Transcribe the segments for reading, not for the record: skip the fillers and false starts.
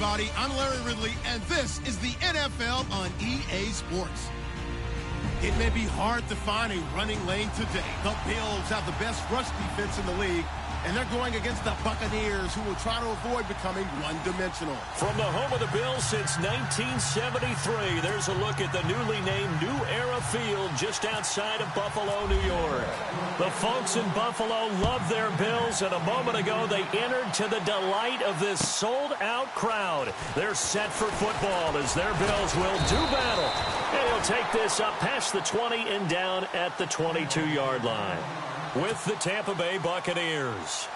everybody. I'm Larry Ridley, and this is the NFL on EA Sports. It may be hard to find a running lane today. The Bills have the best rush defense in the league, and they're going against the Buccaneers, who will try to avoid becoming one-dimensional. From the home of the Bills since 1973, there's a look at the newly named New Era Field just outside of Buffalo, New York. The folks in Buffalo love their Bills, and a moment ago they entered to the delight of this sold-out crowd. They're set for football as their Bills will do battle. And he'll take this up past the 20 and down at the 22-yard line with the Tampa Bay Buccaneers.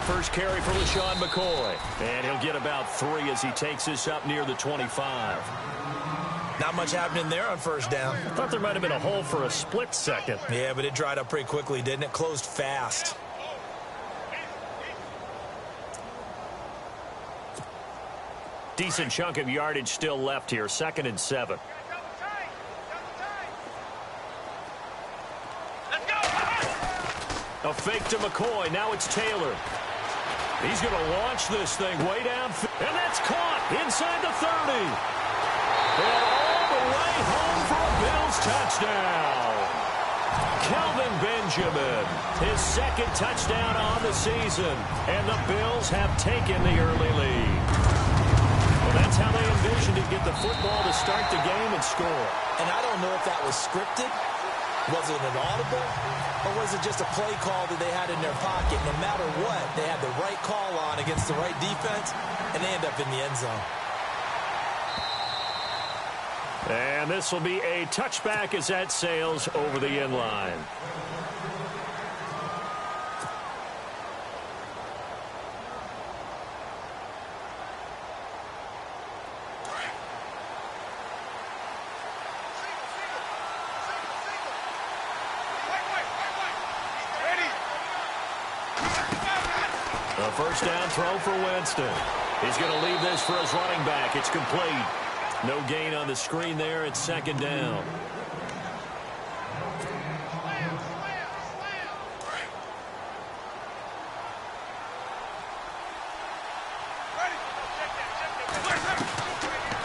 First carry for LaShawn McCoy. And he'll get about 3 as he takes this up near the 25. Not much happening there on first down. I thought there might have been a hole for a split second. Yeah, but it dried up pretty quickly, didn't it? Closed fast. Decent chunk of yardage still left here. 2nd and 7. A fake to McCoy. Now it's Taylor. He's going to launch this thing way down. And that's caught inside the 30. And all the way home for a Bills touchdown. Kelvin Benjamin, his 2nd touchdown on the season. And the Bills have taken the early lead. Well, that's how they envisioned to get the football to start the game and score. And I don't know if that was scripted. Was it an audible, or was it just a play call that they had in their pocket? No matter what, they had the right call on against the right defense, and they end up in the end zone. And this will be a touchback as that sails over the end line. A first down throw for Winston. He's going to leave this for his running back. It's complete. No gain on the screen there. It's 2nd down.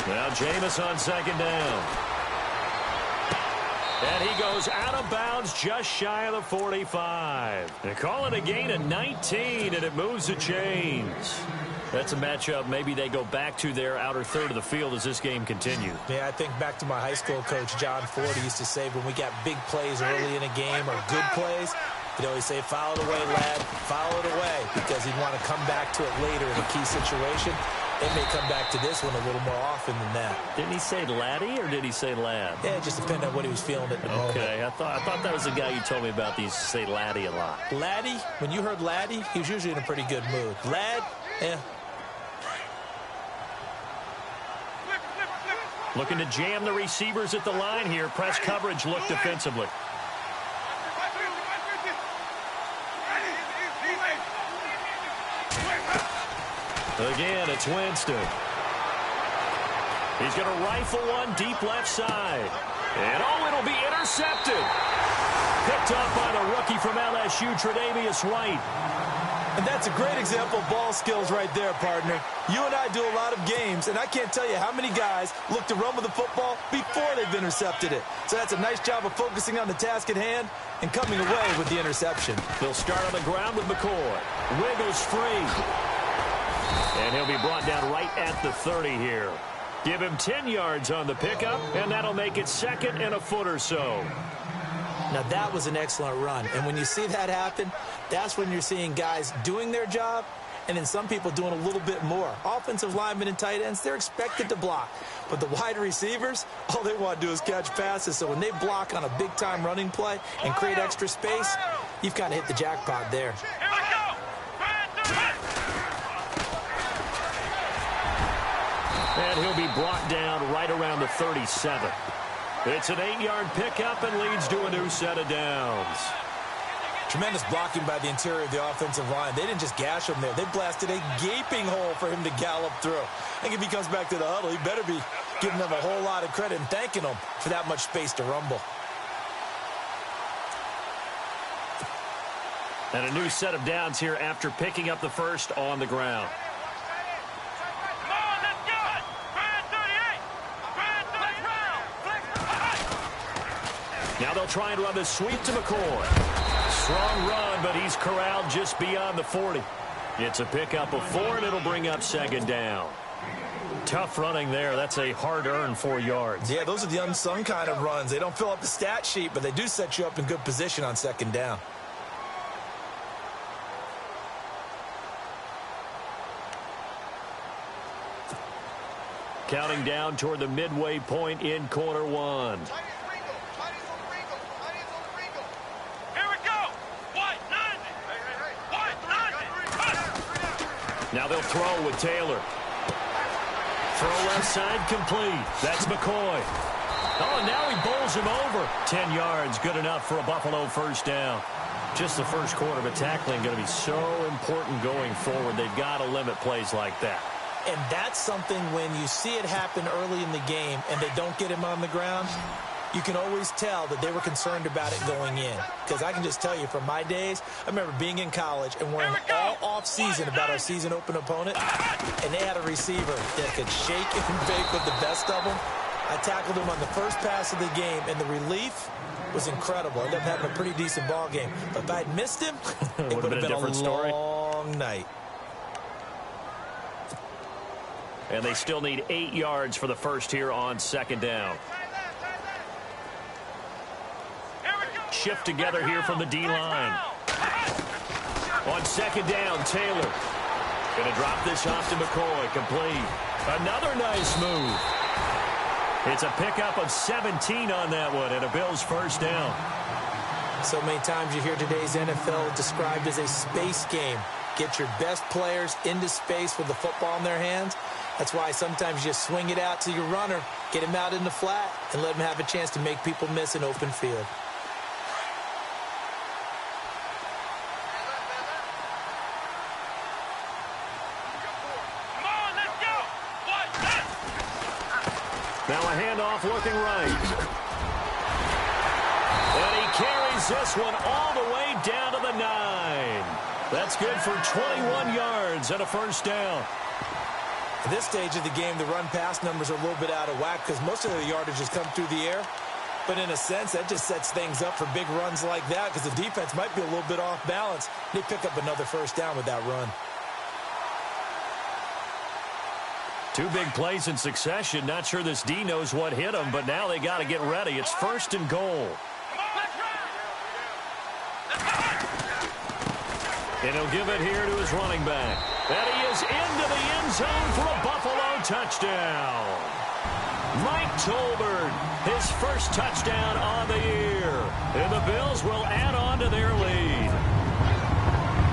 Now Jameis on 2nd down. And he goes out of bounds just shy of the 45. They call it a gain of 19, and it moves the chains. That's a matchup maybe they go back to their outer third of the field as this game continues. Yeah, I think back to my high school coach, John Ford. He used to say when we got big plays early in a game or good plays, he'd always say, foul it away, lad, foul it away, because he'd want to come back to it later in a key situation. They may come back to this one a little more often than that. Didn't he say laddie or did he say lad? Yeah, it just depended on what he was feeling at the moment. Okay, I thought that was the guy you told me about. He used to say laddie a lot. Laddie, when you heard laddie, he was usually in a pretty good mood. Lad, yeah. Looking to jam the receivers at the line here. Press coverage look defensively. Again, it's Winston. He's going to rifle one deep left side. And, oh, it'll be intercepted. Picked up by the rookie from LSU, Tre'Davious White. And that's a great example of ball skills right there, partner. You and I do a lot of games, and I can't tell you how many guys look to run with the football before they've intercepted it. So that's a nice job of focusing on the task at hand and coming away with the interception. They'll start on the ground with McCoy. Wiggles free. And he'll be brought down right at the 30 here. Give him 10 yards on the pickup, and that'll make it 2nd and a foot or so. Now, that was an excellent run. And when you see that happen, that's when you're seeing guys doing their job and then some people doing a little bit more. Offensive linemen and tight ends, they're expected to block. But the wide receivers, all they want to do is catch passes. So when they block on a big-time running play and create extra space, you've kind of hit the jackpot there. And he'll be brought down right around the 37. It's an 8-yard pickup and leads to a new set of downs. Tremendous blocking by the interior of the offensive line. They didn't just gash him there. They blasted a gaping hole for him to gallop through. I think if he comes back to the huddle, he better be giving them a whole lot of credit and thanking them for that much space to rumble. And a new set of downs here after picking up the first on the ground. Now they'll try and run the sweep to McCoy. Strong run, but he's corralled just beyond the 40. It's a pickup of 4, and it'll bring up second down. Tough running there. That's a hard-earned 4 yards. Yeah, those are the unsung kind of runs. They don't fill up the stat sheet, but they do set you up in good position on second down. Counting down toward the midway point in quarter one. Now they'll throw with Taylor. Throw left side complete. That's McCoy. Oh, and now he bowls him over. 10 yards, good enough for a Buffalo first down. Just the first quarter, but tackling going to be so important going forward. They've got to limit plays like that. And that's something when you see it happen early in the game and they don't get him on the ground, you can always tell that they were concerned about it going in. Because I can just tell you from my days, I remember being in college and worrying all off-season about our season open opponent, and they had a receiver that could shake and bake with the best of them. I tackled him on the first pass of the game, and the relief was incredible. I ended up having a pretty decent ball game. But if I had missed him, it would have been a different story. Long night. And they still need 8 yards for the first here on second down. Shift together here from the D-line. On second down, Taylor. Going to drop this off to McCoy. Complete. Another nice move. It's a pickup of 17 on that one, and a Bills first down. So many times you hear today's NFL described as a space game. Get your best players into space with the football in their hands. That's why sometimes you swing it out to your runner, get him out in the flat, and let him have a chance to make people miss an open field. Now a handoff looking right. And he carries this one all the way down to the 9. That's good for 21 yards and a first down. At this stage of the game, the run-pass numbers are a little bit out of whack because most of the yardage has come through the air. But in a sense, that just sets things up for big runs like that because the defense might be a little bit off balance. They pick up another first down with that run. 2 big plays in succession. Not sure this D knows what hit him, but now they got to get ready. It's first and goal. And he'll give it here to his running back. And he is into the end zone for a Buffalo touchdown. Mike Tolbert, his first touchdown on the year. And the Bills will add on to their lead.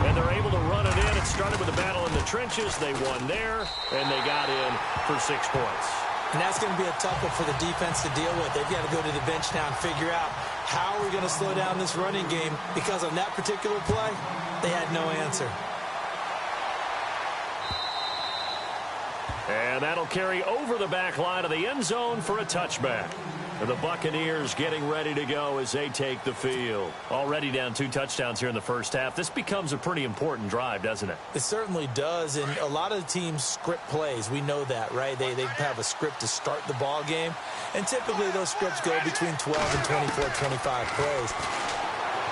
And they're able to run it in. It started with a battle in the trenches. They won there, and they got in for 6 points. And that's going to be a tough one for the defense to deal with. They've got to go to the bench now and figure out how are we going to slow down this running game, because on that particular play, they had no answer. And that'll carry over the back line of the end zone for a touchback. And the Buccaneers getting ready to go as they take the field. Already down 2 touchdowns here in the first half. This becomes a pretty important drive, doesn't it? It certainly does, and a lot of the teams script plays. We know that, right? They have a script to start the ball game, and typically those scripts go between 12 and 24, 25 plays.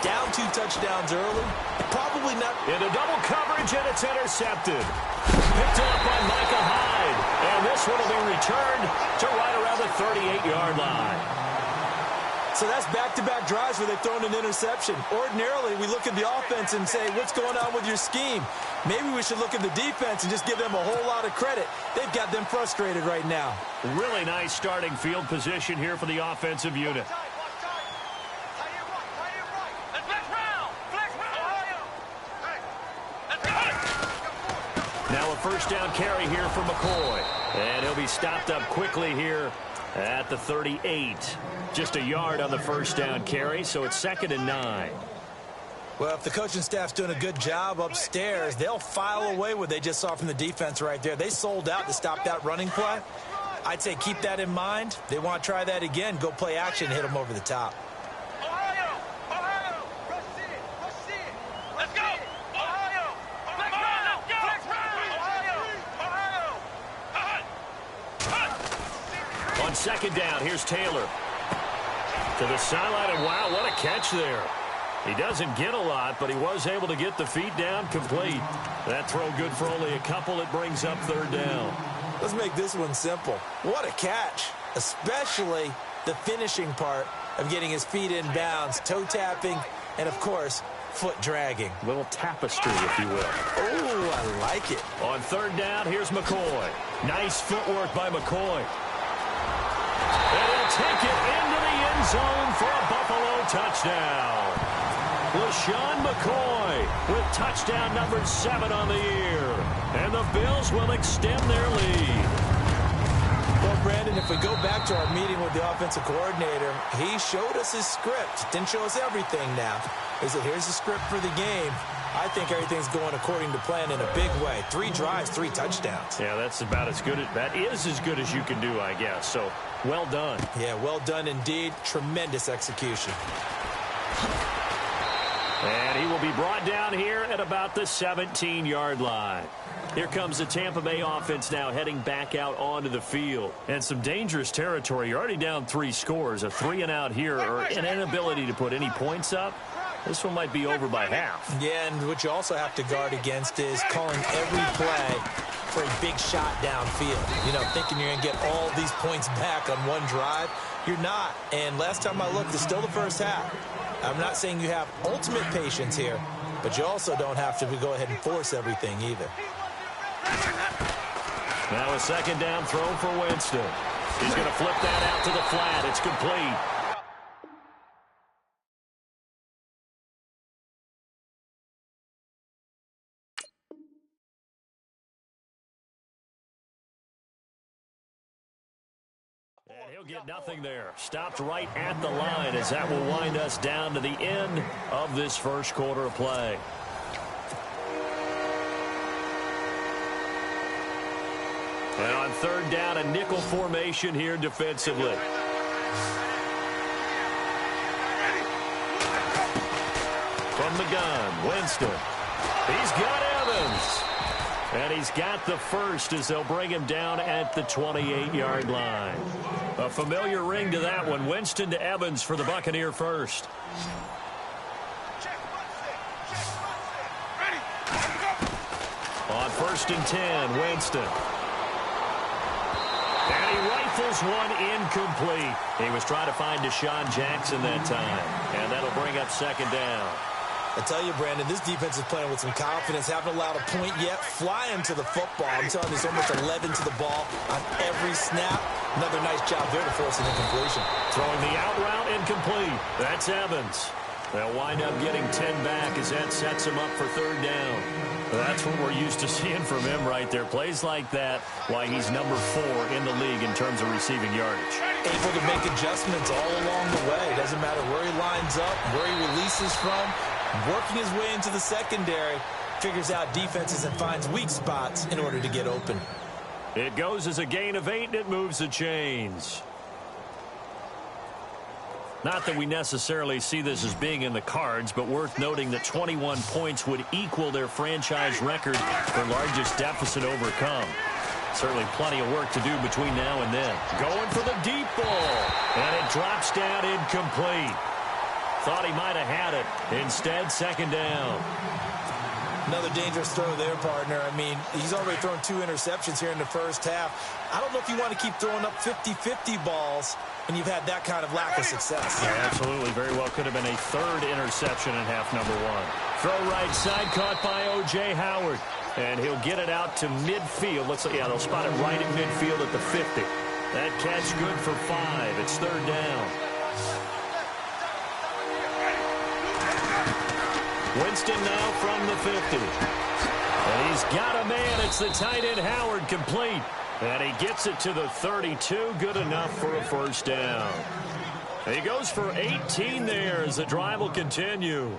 Down 2 touchdowns early, probably not. Into double coverage, and it's intercepted. Picked up by Micah Hyde, and this one will be returned to right around the 38-yard line. So that's back-to-back drives where they've thrown an interception. Ordinarily, we look at the offense and say, what's going on with your scheme? Maybe we should look at the defense and just give them a whole lot of credit. They've got them frustrated right now. Really nice starting field position here for the offensive unit. Now a first down carry here for McCoy. And he'll be stopped up quickly here at the 38. Just a yard on the first down carry, so it's 2nd and 9. Well, if the coaching staff's doing a good job upstairs, they'll file away what they just saw from the defense right there. They sold out to stop that running play. I'd say keep that in mind. They want to try that again. Go play action, hit them over the top. On second down, here's Taylor. To the sideline, and wow, what a catch there. He doesn't get a lot, but he was able to get the feet down complete. That throw good for only a couple. It brings up third down. Let's make this one simple. What a catch, especially the finishing part of getting his feet in bounds, toe tapping, and, of course, foot dragging. Little tapestry, if you will. Oh, I like it. On third down, here's McCoy. Nice footwork by McCoy. And he'll take it into the end zone for a Buffalo touchdown. LaShawn McCoy with touchdown number 7 on the year. And the Bills will extend their lead. Well, Brandon, if we go back to our meeting with the offensive coordinator, he showed us his script. Didn't show us everything now. He said, here's the script for the game. I think everything's going according to plan in a big way. 3 drives, 3 touchdowns. Yeah, that's about as good. That is as good as you can do, I guess. So, well done. Yeah, well done indeed. Tremendous execution. And he will be brought down here at about the 17-yard line. Here comes the Tampa Bay offense now heading back out onto the field. And some dangerous territory. You're already down 3 scores. A 3-and-out here or an inability to put any points up. This one might be over by half. Yeah, and what you also have to guard against is calling every play for a big shot downfield. You know, thinking you're going to get all these points back on one drive. You're not. And last time I looked, it's still the first half. I'm not saying you have ultimate patience here, but you also don't have to go ahead and force everything either. Now a second down throw for Winston. He's going to flip that out to the flat. It's complete. And he'll get nothing there. Stopped right at the line as that will wind us down to the end of this first quarter of play. And on third down, a nickel formation here defensively. From the gun, Winston. He's got Evans. And he's got the first as they'll bring him down at the 28-yard line. A familiar ring to that one. Winston to Evans for the Buccaneer first. On 1st and 10, Winston. And he rifles one incomplete. He was trying to find Deshaun Jackson that time. And that'll bring up second down. I tell you, Brandon, this defense is playing with some confidence. Haven't allowed a point yet. Flying to the football. I'm telling you, it's almost 11 to the ball on every snap. Another nice job there to force an incompletion. Throwing the out route incomplete. That's Evans. They'll wind up getting 10 back as that sets him up for third down. That's what we're used to seeing from him right there. Plays like that, why he's number 4 in the league in terms of receiving yardage. Able to make adjustments all along the way. Doesn't matter where he lines up, where he releases from. Working his way into the secondary, figures out defenses and finds weak spots in order to get open. It goes as a gain of 8, and it moves the chains. Not that we necessarily see this as being in the cards, but worth noting that 21 points would equal their franchise record for largest deficit overcome. Certainly plenty of work to do between now and then. Going for the deep ball, and it drops down incomplete. Thought he might have had it. Instead, second down. Another dangerous throw there, partner. I mean, he's already thrown 2 interceptions here in the first half. I don't know if you want to keep throwing up 50-50 balls when you've had that kind of lack of success. Yeah, absolutely. Very well could have been a 3rd interception in half number 1. Throw right side, caught by O.J. Howard. And he'll get it out to midfield. Looks like, yeah, they'll spot it right at midfield at the 50. That catch good for 5. It's third down. Winston now from the 50. And he's got a man. It's the tight end Howard, complete. And he gets it to the 32. Good enough for a first down. He goes for 18 there as the drive will continue.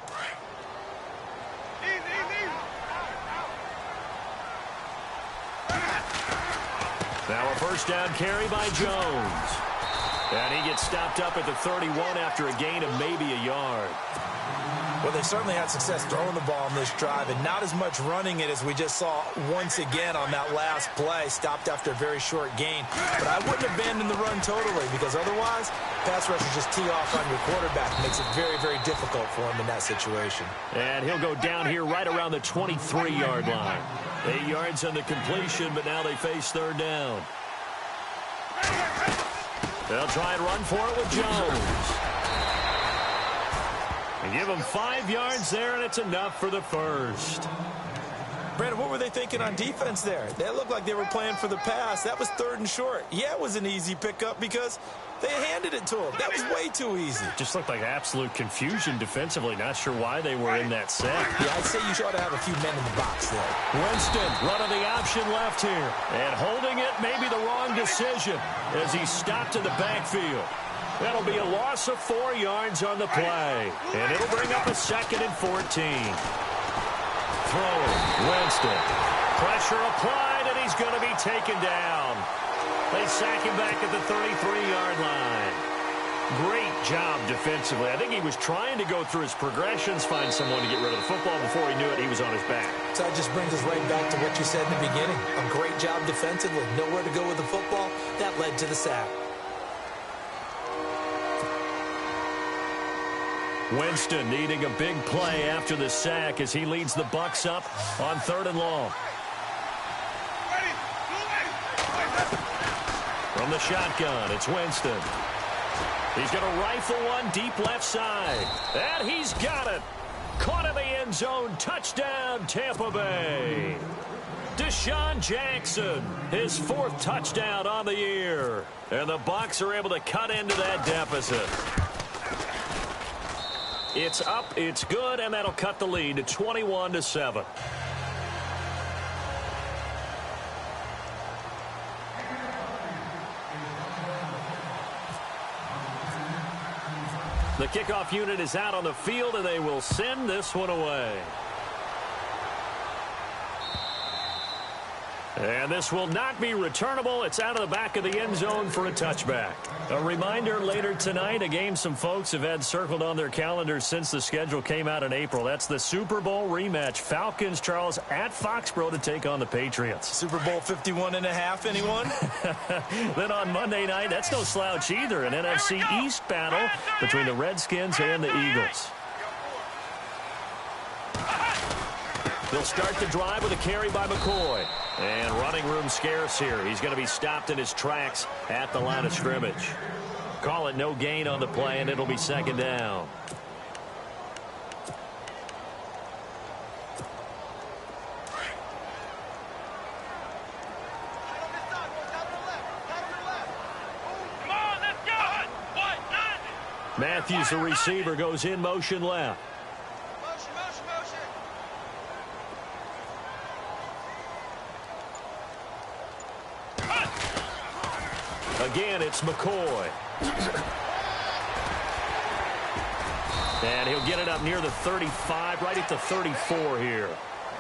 Now a first down carry by Jones. And he gets stopped up at the 31 after a gain of maybe a yard. Well, they certainly had success throwing the ball on this drive, and not as much running it as we just saw once again on that last play, stopped after a very short gain. But I wouldn't abandon the run totally, because otherwise, pass rushers just tee off on your quarterback. It makes it very, very difficult for him in that situation. And he'll go down here right around the 23-yard line. 8 yards on the completion, but now they face third down. They'll try and run for it with Jones. And give him 5 yards there, and it's enough for the first. Brandon, what were they thinking on defense there? They looked like they were playing for the pass. That was 3rd and short. Yeah, it was an easy pickup because they handed it to him. That was way too easy. Just looked like absolute confusion defensively. Not sure why they were in that set. Yeah, I'd say you ought to have a few men in the box there. Winston running the option left here. And holding it may be the wrong decision as he stopped in the backfield. That'll be a loss of 4 yards on the play. And it'll bring up a 2nd and 14. Throwing, Winston. Pressure applied, and he's going to be taken down. They sack him back at the 33-yard line. Great job defensively. I think he was trying to go through his progressions, find someone to get rid of the football. Before he knew it, he was on his back. So that just brings us right back to what you said in the beginning. A great job defensively. Nowhere to go with the football. That led to the sack. Winston needing a big play after the sack as he leads the Bucs up on 3rd and long. From the shotgun, it's Winston. He's going to rifle one deep left side. And he's got it. Caught in the end zone. Touchdown, Tampa Bay. Deshaun Jackson, his 4th touchdown on the year. And the Bucs are able to cut into that deficit. It's up, it's good, and that'll cut the lead to 21-7. The kickoff unit is out on the field, and they will send this one away. And this will not be returnable. It's out of the back of the end zone for a touchback. A reminder later tonight, a game some folks have had circled on their calendars since the schedule came out in April. That's the Super Bowl rematch. Falcons, Charles, at Foxborough to take on the Patriots. Super Bowl 51.5, anyone? Then on Monday night, that's no slouch either. An NFC East battle between the Redskins and the Eagles. They'll start the drive with a carry by McCoy. And running room scarce here. He's going to be stopped in his tracks at the line of scrimmage. Call it no gain on the play, and it'll be 2nd down. Matthews, the receiver, goes in motion left. Again, it's McCoy. And he'll get it up near the 35, right at the 34 here.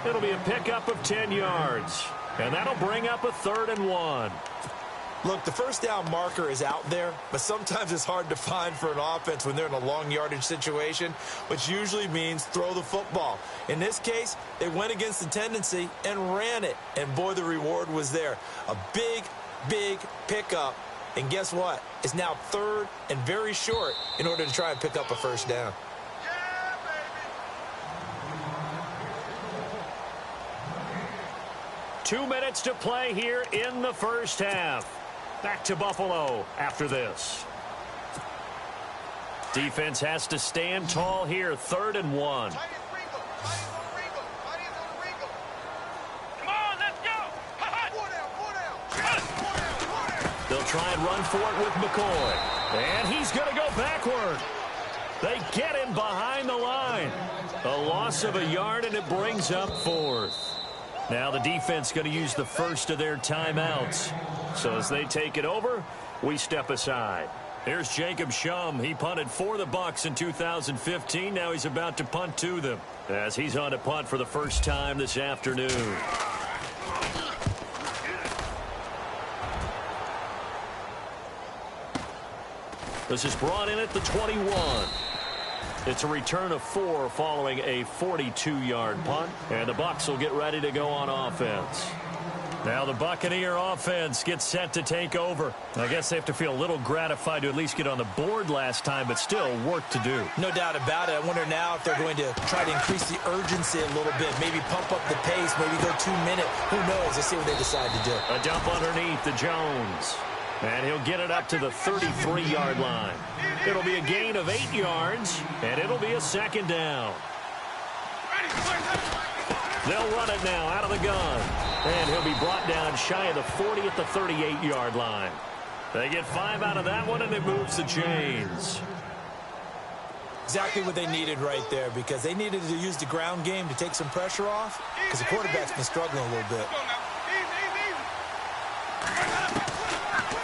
It'll be a pickup of 10 yards. And that'll bring up a 3rd and 1. Look, the first down marker is out there, but sometimes it's hard to find for an offense when they're in a long yardage situation, which usually means throw the football. In this case, they went against the tendency and ran it. And, boy, the reward was there. A big, big pickup. And guess what? It's now 3rd and very short in order to try and pick up a first down. Yeah, baby. 2 minutes to play here in the first half. Back to Buffalo after this. Defense has to stand tall here. 3rd and 1. They'll try and run for it with McCoy. And he's going to go backward. They get him behind the line. A loss of a yard, and it brings up 4th. Now the defense going to use the first of their timeouts. So as they take it over, we step aside. Here's Jacob Shum. He punted for the Bucs in 2015. Now he's about to punt to them as he's on to punt for the first time this afternoon. This is brought in at the 21. It's a return of 4 following a 42-yard punt. And the Bucs will get ready to go on offense. Now the Buccaneer offense gets set to take over. I guess they have to feel a little gratified to at least get on the board last time, but still work to do. No doubt about it. I wonder now if they're going to try to increase the urgency a little bit, maybe pump up the pace, maybe go 2 minute. Who knows? Let's see what they decide to do. A dump underneath to Jones. And he'll get it up to the 33-yard line. It'll be a gain of 8 yards, and it'll be a second down. They'll run it now out of the gun. And he'll be brought down shy of the 40 at the 38-yard line. They get 5 out of that one, and it moves the chains. Exactly what they needed right there, because they needed to use the ground game to take some pressure off, because the quarterback's been struggling a little bit.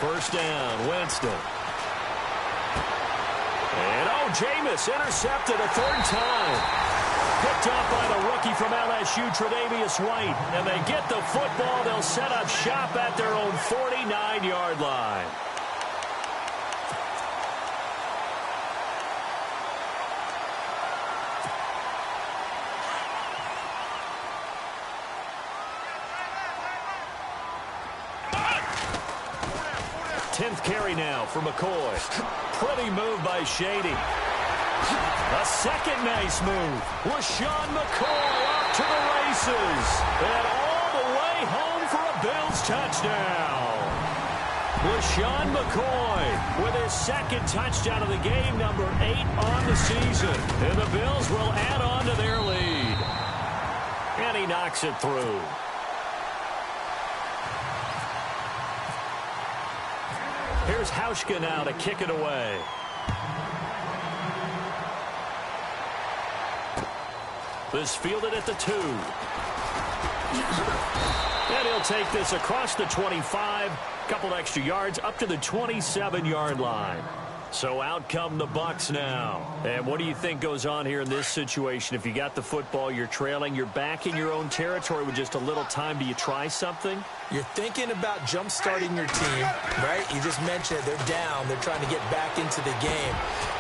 First down, Winston. And, Jameis intercepted a third time. Picked up by the rookie from LSU, Tre'Davious White. And they get the football. They'll set up shop at their own 49-yard line. Tenth carry now for McCoy. Pretty move by Shady. A second nice move. LaShawn McCoy off to the races. And all the way home for a Bills touchdown. LaShawn McCoy with his second touchdown of the game, number 8 on the season. And the Bills will add on to their lead. And he knocks it through. Here's Hauschka now to kick it away. This fielded at the 2. And he'll take this across the 25. Couple extra yards up to the 27-yard line. So out come the Bucs now. And what do you think goes on here in this situation? If you got the football, you're trailing, you're back in your own territory with just a little time. Do you try something? You're thinking about jump-starting your team, right? You just mentioned it. They're down. They're trying to get back into the game.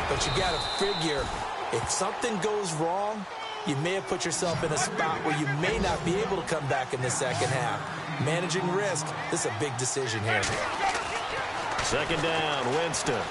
But you got to figure, if something goes wrong, you may have put yourself in a spot where you may not be able to come back in the second half. Managing risk, this is a big decision here. Second down, Winston.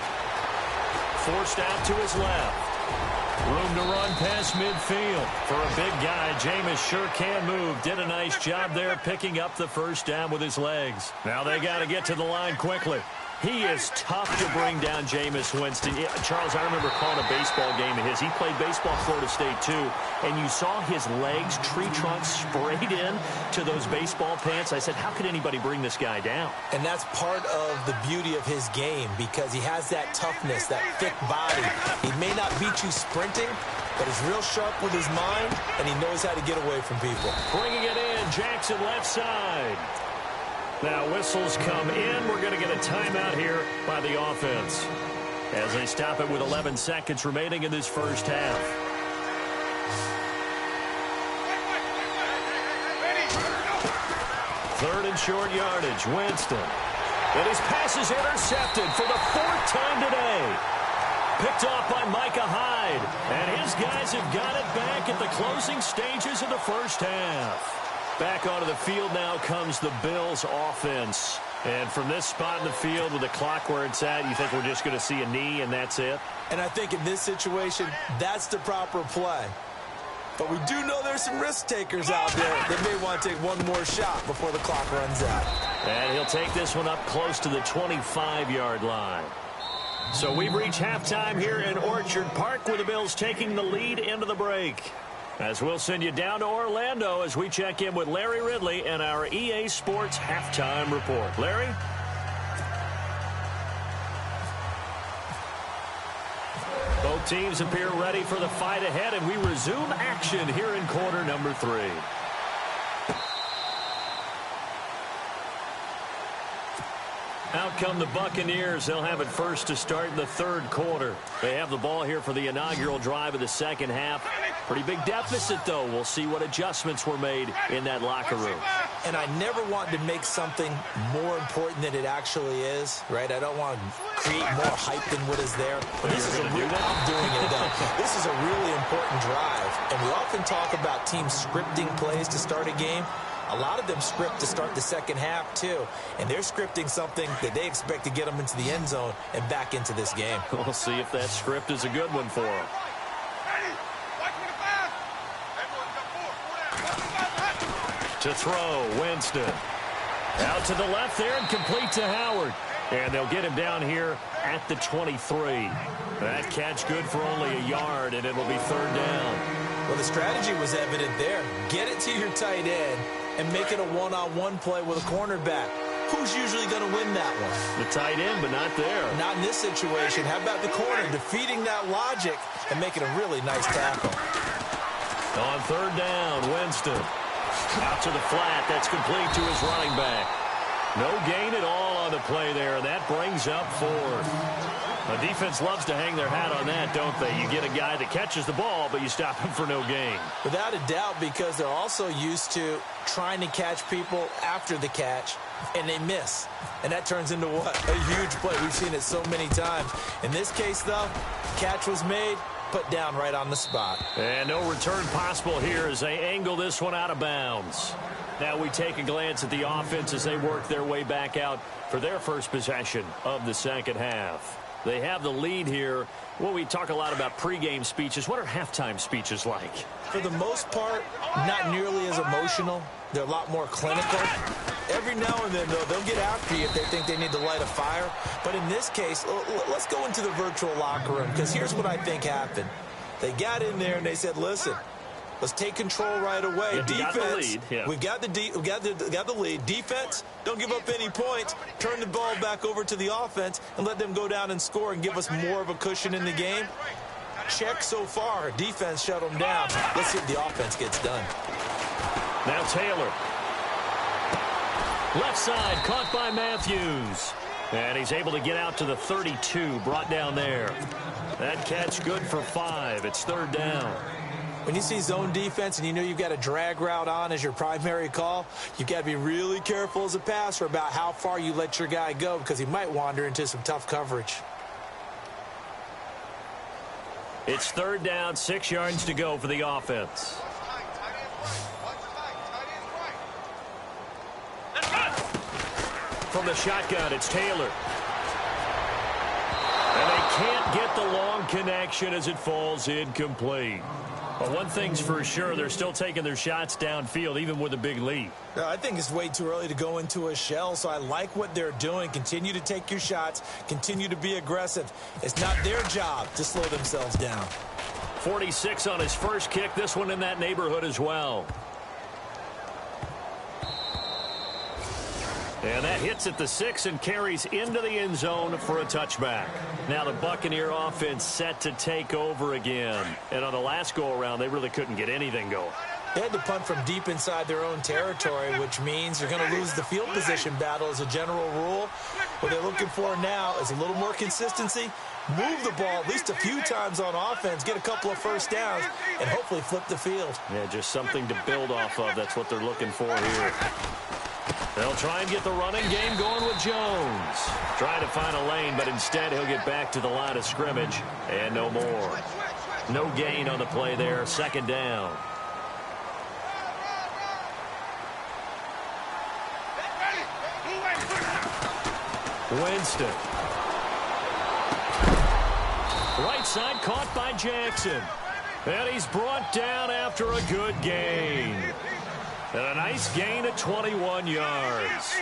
Forced out to his left. Room to run past midfield. For a big guy, Jameis sure can move. Did a nice job there picking up the first down with his legs. Now they got to get to the line quickly. He is tough to bring down, Jameis Winston. Yeah, Charles, I remember calling a baseball game of his. He played baseball at Florida State, too. And you saw his legs, tree trunks sprayed in to those baseball pants. I said, how could anybody bring this guy down? And that's part of the beauty of his game, because he has that toughness, that thick body. He may not beat you sprinting, but he's real sharp with his mind, and he knows how to get away from people. Bringing it in, Jackson left side. Now whistles come in. We're going to get a timeout here by the offense as they stop it with 11 seconds remaining in this first half. Third and short yardage, Winston. And his pass is intercepted for the 4th time today. Picked off by Micah Hyde. And his guys have got it back at the closing stages of the first half. Back onto the field now comes the Bills offense. And from this spot in the field with the clock where it's at, you think we're just going to see a knee and that's it? And I think in this situation, that's the proper play. But we do know there's some risk takers out there that may want to take one more shot before the clock runs out. And he'll take this one up close to the 25-yard line. So we've reached halftime here in Orchard Park with the Bills taking the lead into the break. As we'll send you down to Orlando as we check in with Larry Ridley and our EA Sports Halftime Report. Larry? Both teams appear ready for the fight ahead, and we resume action here in quarter number 3. Out come the Buccaneers. They'll have it first to start in the third quarter. They have the ball here for the inaugural drive of the second half. Pretty big deficit, though. We'll see what adjustments were made in that locker room. And I never want to make something more important than it actually is, right? I don't want to create more hype than what is there. But this is I'm doing it, though. This is a really important drive. And we often talk about teams scripting plays to start a game. A lot of them script to start the second half, too. And they're scripting something that they expect to get them into the end zone and back into this game. We'll see if that script is a good one for them. To throw, Winston. Out to the left there and complete to Howard. And they'll get him down here at the 23. That catch good for only a yard, and it'll be third down. Well, the strategy was evident there. Get it to your tight end and make it a one-on-one play with a cornerback. Who's usually going to win that one? The tight end, but not there. Not in this situation. How about the corner defeating that logic and making a really nice tackle? On third down, Winston. Out to the flat. That's complete to his running back. No gain at all on the play there, and that brings up fourth. The defense loves to hang their hat on that, don't they? You get a guy that catches the ball, but you stop him for no gain. Without a doubt, because they're also used to trying to catch people after the catch, and they miss. And that turns into what? A huge play. We've seen it so many times. In this case, though, catch was made, put down right on the spot. And no return possible here as they angle this one out of bounds. Now we take a glance at the offense as they work their way back out for their first possession of the second half. They have the lead here. Well, we talk a lot about pregame speeches. What are halftime speeches like? For the most part, not nearly as emotional. They're a lot more clinical. Every now and then, though, they'll get after you if they think they need to light a fire. But in this case, let's go into the virtual locker room, because here's what I think happened. They got in there and they said, listen, let's take control right away. Yeah, defense, we've got the lead. Defense, don't give up any points. Turn the ball back over to the offense and let them go down and score and give us more of a cushion in the game. Check so far. Defense shut them down. Let's see if the offense gets done. Now Taylor. Left side, caught by Matthews. And he's able to get out to the 32, brought down there. That catch good for 5. It's third down. When you see zone defense and you know you've got a drag route on as your primary call, you've got to be really careful as a passer about how far you let your guy go, because he might wander into some tough coverage. It's third down, 6 yards to go for the offense. From the shotgun, it's Taylor. And they can't get the long connection as it falls incomplete. But one thing's for sure, they're still taking their shots downfield, even with a big lead. I think it's way too early to go into a shell, so I like what they're doing. Continue to take your shots. Continue to be aggressive. It's not their job to slow themselves down. 46 on his first kick. This one in that neighborhood as well. And that hits at the 6 and carries into the end zone for a touchback. Now the Buccaneer offense set to take over again. And on the last go-around, they really couldn't get anything going. They had to punt from deep inside their own territory, which means you're going to lose the field position battle as a general rule. What they're looking for now is a little more consistency, move the ball at least a few times on offense, get a couple of first downs, and hopefully flip the field. Yeah, just something to build off of. That's what they're looking for here. They'll try and get the running game going with Jones. Trying to find a lane, but instead he'll get back to the line of scrimmage. And no more. No gain on the play there. Second down. Winston. Right side caught by Jackson. And he's brought down after a good gain. And a nice gain of 21 yards.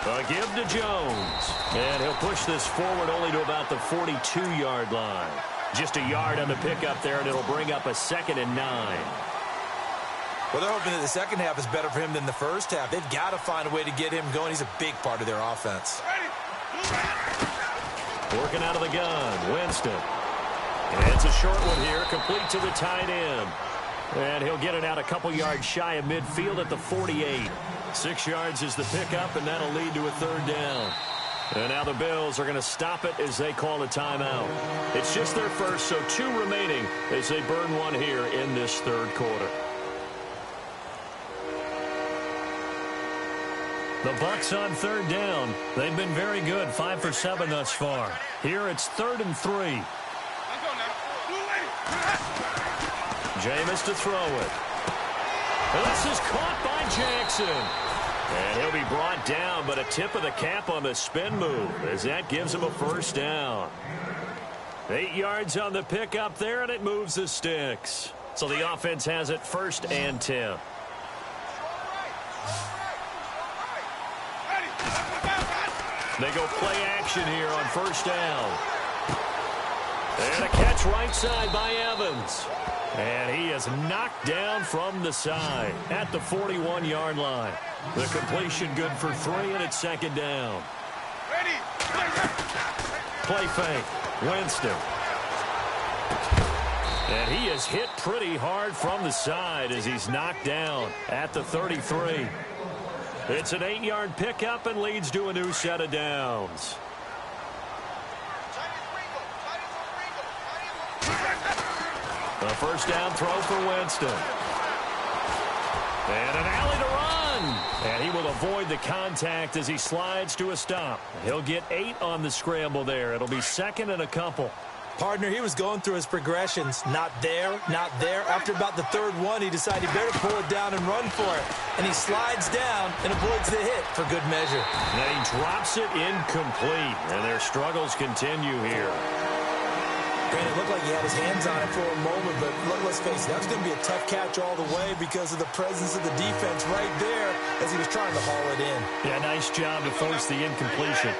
A give to Jones. And he'll push this forward only to about the 42-yard line. Just a yard on the pickup there, and it'll bring up a 2nd and 9. Well, they're hoping that the second half is better for him than the first half. They've got to find a way to get him going. He's a big part of their offense. Working out of the gun, Winston. And it's a short one here, complete to the tight end. And he'll get it out a couple yards shy of midfield at the 48. 6 yards is the pickup, and that'll lead to a third down. And now the Bills are going to stop it as they call a timeout. It's just their first, so 2 remaining as they burn one here in this third quarter. The Bucs on third down. They've been very good, 5 for 7 thus far. Here it's 3rd and 3. Jameis to throw it. And this is caught by Jackson. And he'll be brought down, but a tip of the cap on the spin move as that gives him a first down. 8 yards on the pickup there, and it moves the sticks. So the offense has it 1st and 10. They go play action here on 1st down. And a catch right side by Evans. And he is knocked down from the side at the 41-yard line. The completion good for 3, and it's 2nd down. Play fake. Winston. And he is hit pretty hard from the side as he's knocked down at the 33. It's an 8-yard pickup and leads to a new set of downs. A first down throw for Winston. And an alley to run. And he will avoid the contact as he slides to a stop. He'll get 8 on the scramble there. It'll be 2nd and a couple. Partner, he was going through his progressions. Not there, not there. After about the 3rd one, he decided he better pull it down and run for it. And he slides down and avoids the hit for good measure. And he drops it incomplete. And their struggles continue here. Granted, it looked like he had his hands on it for a moment, but let's face it, that was going to be a tough catch all the way because of the presence of the defense right there as he was trying to haul it in. Yeah, nice job to force the incompletion.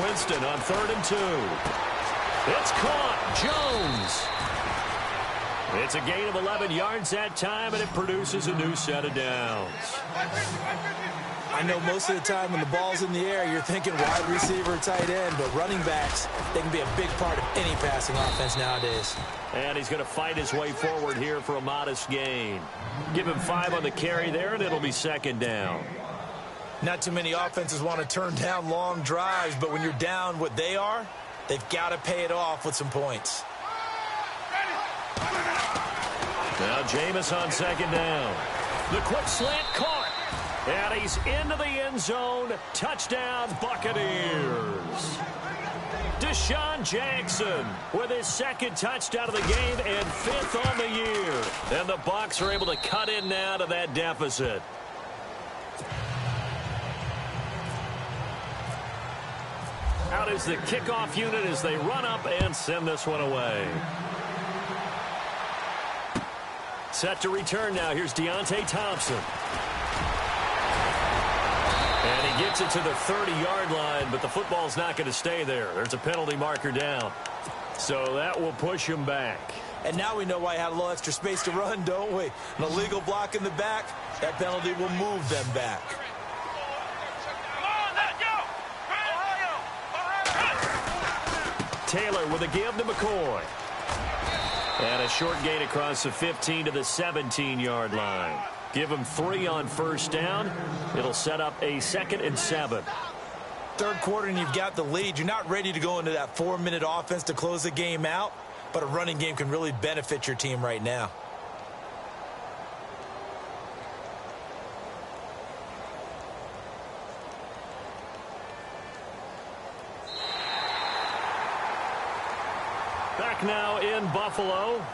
Winston on 3rd and 2. It's caught. Jones. It's a gain of 11 yards that time, and it produces a new set of downs. I know most of the time when the ball's in the air, you're thinking wide receiver, tight end, but running backs, they can be a big part of any passing offense nowadays. And he's going to fight his way forward here for a modest gain. Give him 5 on the carry there, and it'll be 2nd down. Not too many offenses want to turn down long drives, but when you're down what they are, they've got to pay it off with some points. Now Jameis on 2nd down. The quick slant caught. And he's into the end zone. Touchdown, Buccaneers. Deshaun Jackson with his 2nd touchdown of the game and 5th on the year. And the Bucs are able to cut in now to that deficit. Out is the kickoff unit as they run up and send this one away. Set to return now. Here's Deontay Thompson. And he gets it to the 30-yard line, but the football's not going to stay there. There's a penalty marker down. So that will push him back. And now we know why he had a little extra space to run, don't we? An illegal block in the back, that penalty will move them back. Taylor with a give to McCoy. And a short gain across the 15 to the 17-yard line. Give him 3 on 1st down. It'll set up a 2nd and 7. 3rd quarter and you've got the lead. You're not ready to go into that 4-minute offense to close the game out, but a running game can really benefit your team right now. Back now in Buffalo.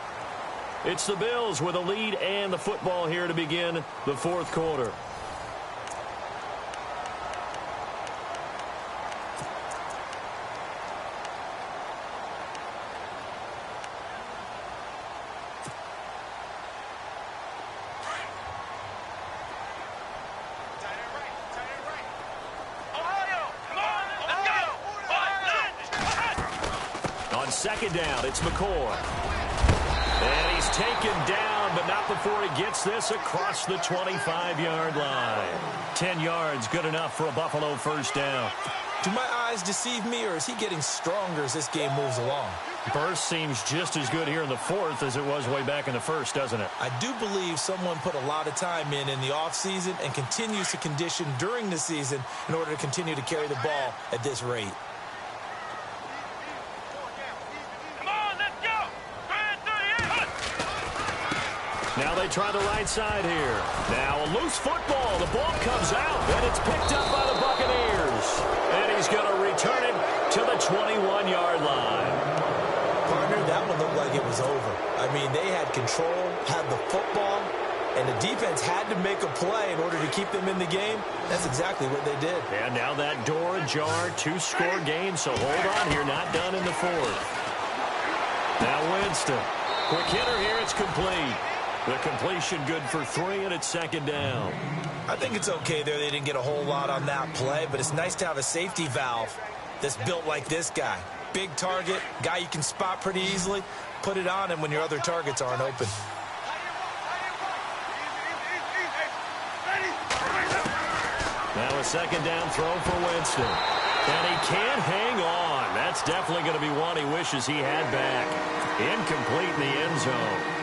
It's the Bills with a lead and the football here to begin the 4th quarter. On 2nd down, it's McCoy. And he's taken down, but not before he gets this across the 25-yard line. 10 yards, good enough for a Buffalo 1st down. Do my eyes deceive me, or is he getting stronger as this game moves along? Burst seems just as good here in the fourth as it was way back in the first, doesn't it? I do believe someone put a lot of time in the offseason and continues to condition during the season in order to continue to carry the ball at this rate. Come on, let's go. Now they try the right side here. Now a loose football. The ball comes out, and it's picked up by the Buccaneers. And he's going to return it to the 21-yard line. Partner, that one looked like it was over. I mean, they had control, had the football, and the defense had to make a play in order to keep them in the game. That's exactly what they did. And now that door ajar, two-score game, so hold on here, not done in the fourth. Now Winston. Quick hitter here, it's complete. The completion good for 3, and it's second down. I think it's okay there. They didn't get a whole lot on that play, but it's nice to have a safety valve that's built like this guy. Big target, guy you can spot pretty easily. Put it on him when your other targets aren't open. Now a second down throw for Winston. And he can't hang on. That's definitely going to be one he wishes he had back. Incomplete in the end zone.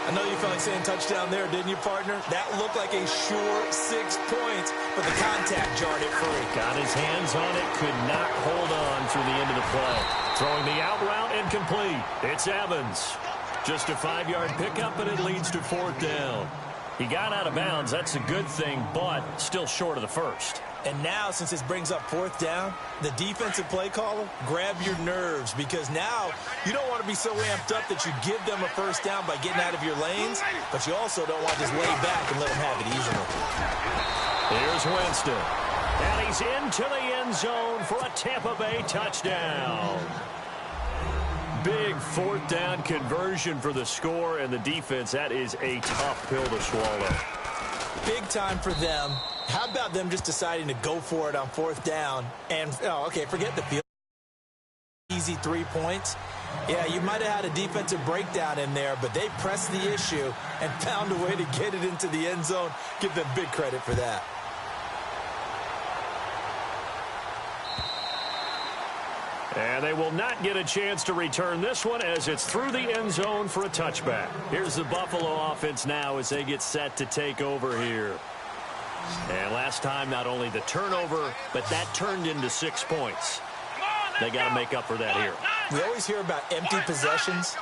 I know you felt like saying touchdown there, didn't you, partner? That looked like a sure 6 points, but the contact jarred it free. Got his hands on it, could not hold on through the end of the play. Throwing the out route, incomplete. It's Evans. Just a 5-yard pickup, and it leads to fourth down. He got out of bounds. That's a good thing, but still short of the first. And now, since this brings up fourth down, the defensive play caller, grab your nerves, because now you don't want to be so amped up that you give them a first down by getting out of your lanes, but you also don't want to just lay back and let them have it easily. Here's Winston. And he's into the end zone for a Tampa Bay touchdown. Big fourth down conversion for the score, and the defense, that is a tough pill to swallow. Big time for them. How about them just deciding to go for it on fourth down? And, okay, forget the field. Easy 3 points. Yeah, you might have had a defensive breakdown in there, but they pressed the issue and found a way to get it into the end zone. Give them big credit for that. And they will not get a chance to return this one as it's through the end zone for a touchback. Here's the Buffalo offense now as they get set to take over here. And last time, not only the turnover, but that turned into 6 points. They got to make up for that here. We always hear about empty possessions,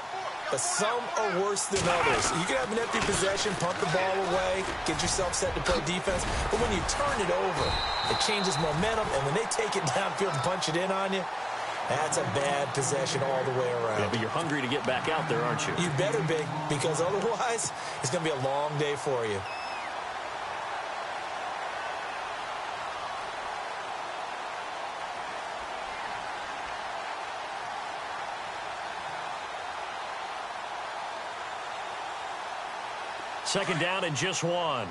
but some are worse than others. You can have an empty possession, punt the ball away, get yourself set to play defense, but when you turn it over, it changes momentum, and when they take it downfield and punch it in on you, that's a bad possession all the way around. Yeah, but you're hungry to get back out there, aren't you? You better be, because otherwise, it's going to be a long day for you. Second down and just one.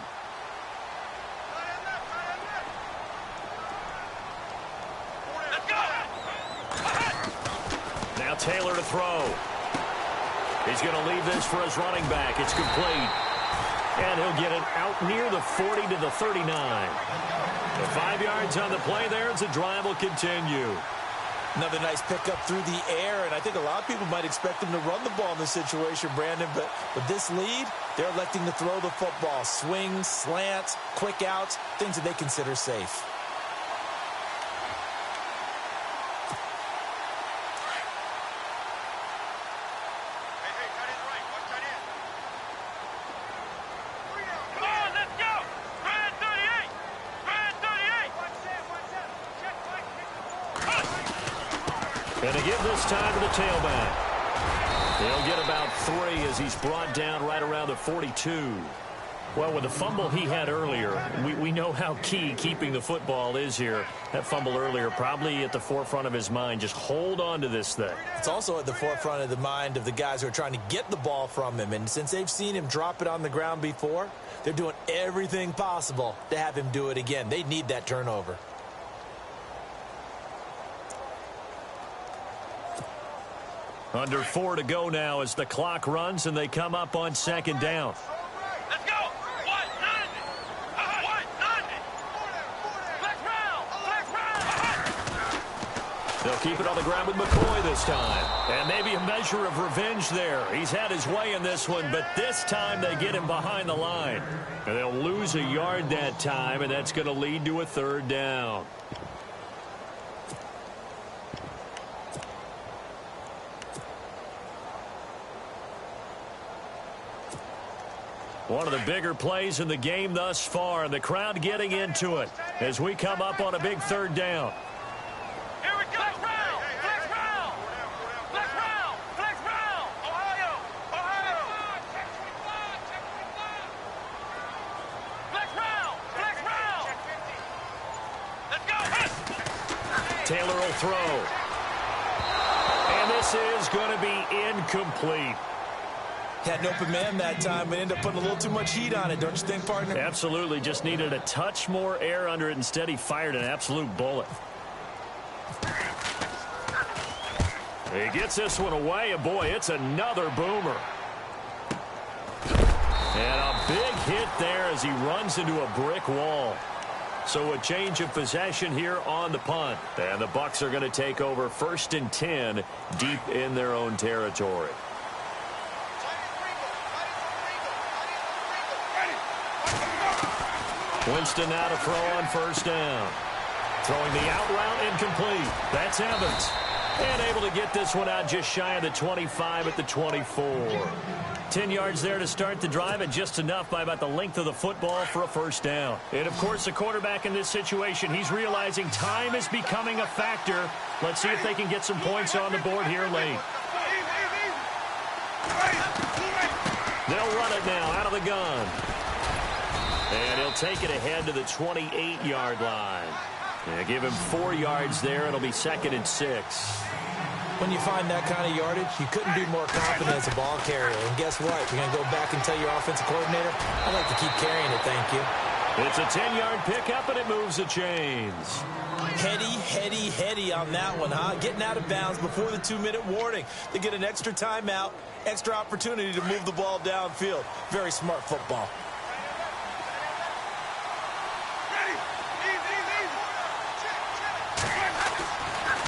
Now Taylor to throw. He's going to leave this for his running back. It's complete. And he'll get it out near the 40 to the 39. The 5 yards on the play there as the drive will continue. Another nice pickup through the air, and I think a lot of people might expect him to run the ball in this situation, Brandon, but with this lead, they're electing to throw the football. Swings, slants, quick outs, things that they consider safe. And to give this time to the tailback. He'll get about 3 as he's brought down right around the 42. Well, with the fumble he had earlier, we know how key keeping the football is here. That fumble earlier probably at the forefront of his mind. Just hold on to this thing. It's also at the forefront of the mind of the guys who are trying to get the ball from him. And since they've seen him drop it on the ground before, they're doing everything possible to have him do it again. They need that turnover. Under 4 to go now as the clock runs and they come up on second down. Let's go. One, nine. One, nine. Flex round. Flex round. They'll keep it on the ground with McCoy this time. And maybe a measure of revenge there. He's had his way in this one, but this time they get him behind the line. And they'll lose a yard that time, and that's going to lead to a third down. One of the bigger plays in the game thus far, and the crowd getting into it as we come up on a big third down. Here we go. Flex round. Flex round. Flex round. Flex round. Ohio. Ohio. Flex round. Flex round. Let's go. Taylor will throw. And this is going to be incomplete. Had an open man that time, but ended up putting a little too much heat on it, don't you think, partner? Absolutely. Just needed a touch more air under it. Instead, he fired an absolute bullet. He gets this one away, and boy, it's another boomer. And a big hit there as he runs into a brick wall. So a change of possession here on the punt. And the Bucs are going to take over 1st and 10 deep in their own territory. Winston now to throw on 1st down. Throwing the out route incomplete. That's Evans. And able to get this one out just shy of the 25 at the 24. 10 yards there to start the drive, and just enough by about the length of the football for a 1st down. And, of course, the quarterback in this situation, he's realizing time is becoming a factor. Let's see if they can get some points on the board here late. They'll run it now out of the gun. And he'll take it ahead to the 28-yard line. And give him 4 yards there. It'll be 2nd and 6. When you find that kind of yardage, you couldn't be more confident as a ball carrier. And guess what? You're going to go back and tell your offensive coordinator, I'd like to keep carrying it, thank you. It's a 10-yard pickup, and it moves the chains. Heady on that one, huh? Getting out of bounds before the 2-minute warning. They get an extra timeout, extra opportunity to move the ball downfield. Very smart football.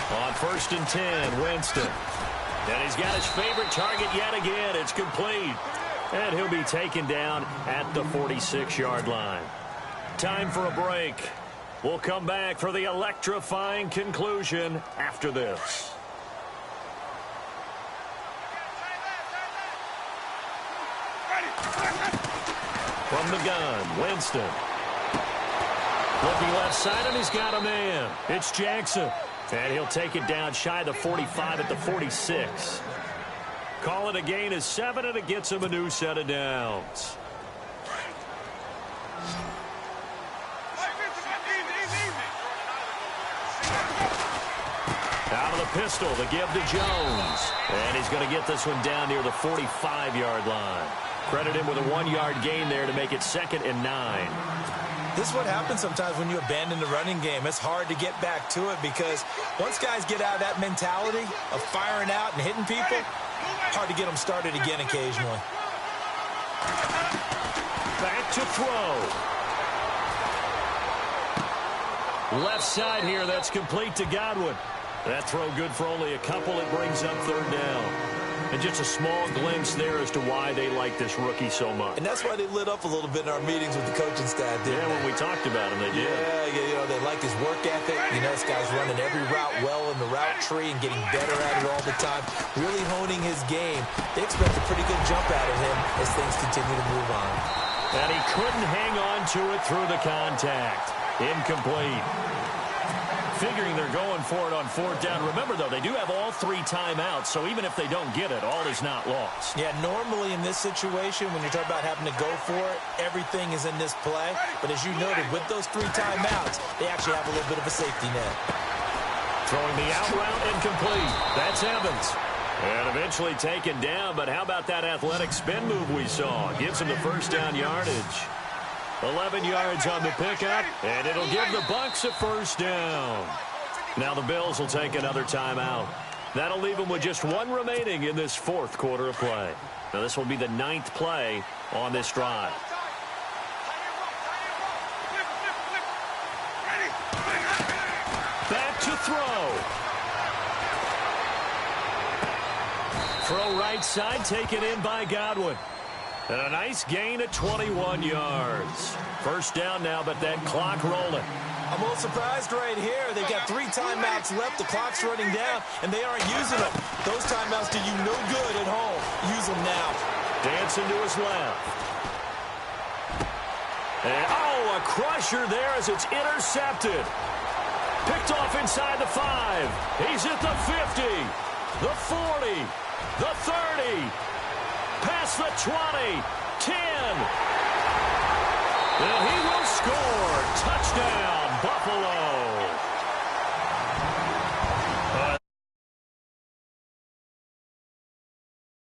On 1st and 10, Winston. And he's got his favorite target yet again. It's complete. And he'll be taken down at the 46-yard line. Time for a break. We'll come back for the electrifying conclusion after this. From the gun, Winston. Looking left side, and he's got a man. It's Jackson. And he'll take it down shy of the 45 at the 46. Call it a gain of 7, and it gets him a new set of downs. Out of the pistol, the give to Jones. And he's going to get this one down near the 45-yard line. Credit him with a 1-yard gain there to make it 2nd and 9. This is what happens sometimes when you abandon the running game. It's hard to get back to it because once guys get out of that mentality of firing out and hitting people, hard to get them started again occasionally. Back to throw. Left side here, that's complete to Godwin. That throw good for only a couple. It brings up 3rd down. And just a small glimpse there as to why they like this rookie so much. And that's why they lit up a little bit in our meetings with the coaching staff, didn't they? When we talked about him, they did. Yeah, they like his work ethic. You know, this guy's running every route well in the route tree and getting better at it all the time, really honing his game. They expect a pretty good jump out of him as things continue to move on. And he couldn't hang on to it through the contact. Incomplete. Figuring they're going for it on 4th down. Remember, though, they do have all 3 timeouts, so even if they don't get it, all is not lost. Yeah, normally in this situation, when you're talking about having to go for it, everything is in this play. But as you noted, with those 3 timeouts, they actually have a little bit of a safety net. Throwing the out route incomplete. That's Evans. And eventually taken down, but how about that athletic spin move we saw? Gives him the 1st down yardage. 11 yards on the pickup, and it'll give the Bucs a 1st down. Now the Bills will take another timeout. That'll leave them with just 1 remaining in this 4th quarter of play. Now this will be the 9th play on this drive. Back to throw. Throw right side, taken in by Godwin. And a nice gain at 21 yards. First down now, but that clock rolling. I'm a little surprised right here. They've got 3 timeouts left. The clock's running down, and they aren't using them. Those timeouts do you no good at home. Use them now. Dancing to his left. And, a crusher there as it's intercepted. Picked off inside the 5. He's at the 50, the 40, the 30, past the 20, 10. And he will score. Touchdown, Buffalo.